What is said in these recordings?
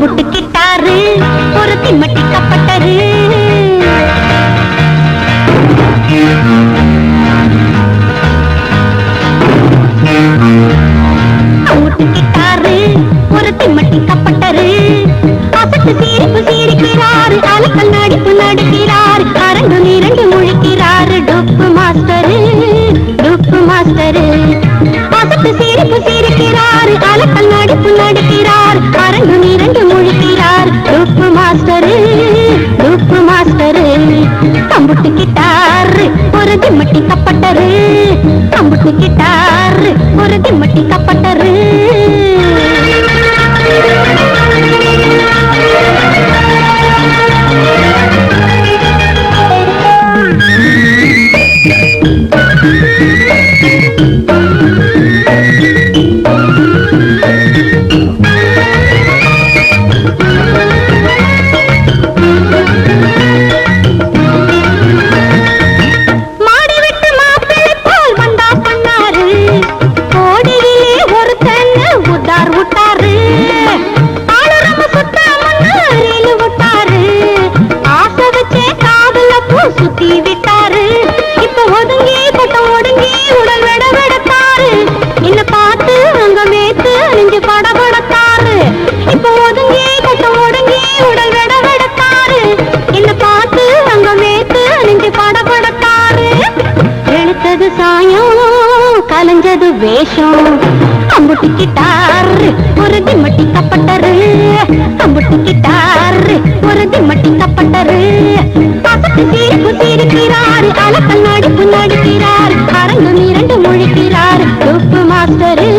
அம்புட்டு கிட்டாரு ஒரு திம்மட்டி கப்பட்டரு அம்புட்டு கிட்டாரு ஒரு திம்மட்டி கப்பட்டரு அசட்டு சீரிப்பு சீரிக்கிறாரு அலக்கல் நடிப்பு நடிக்கிறாரு அரண்டு நிரண்டு முழிக்கிறாரு டொப்பு மாஸ்டரு அசட்டு சீரிப்பு சீரிக்கிறாரு அலக்கல் நடிப்பு நடிக்கிறார் அரண்டு நிரண்டு முழிக்கிறார் டொப்பு மாஸ்டரு அம்புட்டு கிட்டாரு ஒரு திம்மட்டி கப்பட்டரு அம்புட்டு கிட்டாரு ஒரு திம்மட்டி கப்பட்டரு சுத்தி விட்டாரு இப்ப ஒதுங்கி கொட்டம் ஒடுங்கி உடல் விட விடத்தாரு என்ன பார்த்து அங்க மேத்து நெஞ்சு படபடத்தாரு இப்ப ஒதுங்கி கொட்டம் ஒடுங்கி உடல் விட விடத்தாரு என்ன பார்த்து அங்க மேத்து நெஞ்சு படபடத்தாரு எழுத்தது சாயம் கலைஞ்சது வேஷம் அம்புட்டு கிட்டாரு ஒரு திம்மட்டி கப்பட்டரு அம்புட்டு கிட்டாரு ஒரு திம்மட்டி கப்பட்டரு அசட்டு சீரிப்பு சீரிக்கிறாரு அலக்கல் நடிப்பு நடிக்கிறார் அரங்கு நிரண்டு முழிக்கிறார் டொப்பு மாஸ்டரு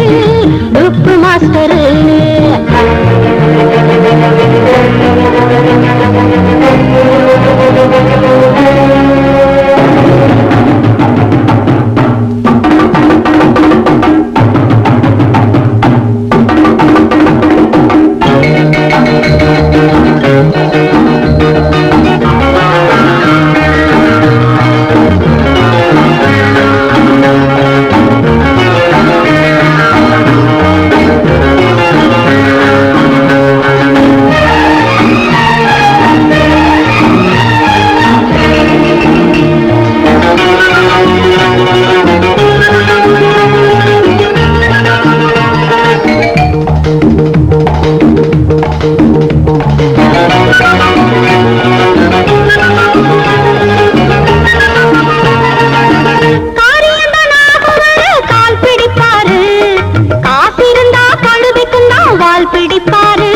பிடிப்பாரு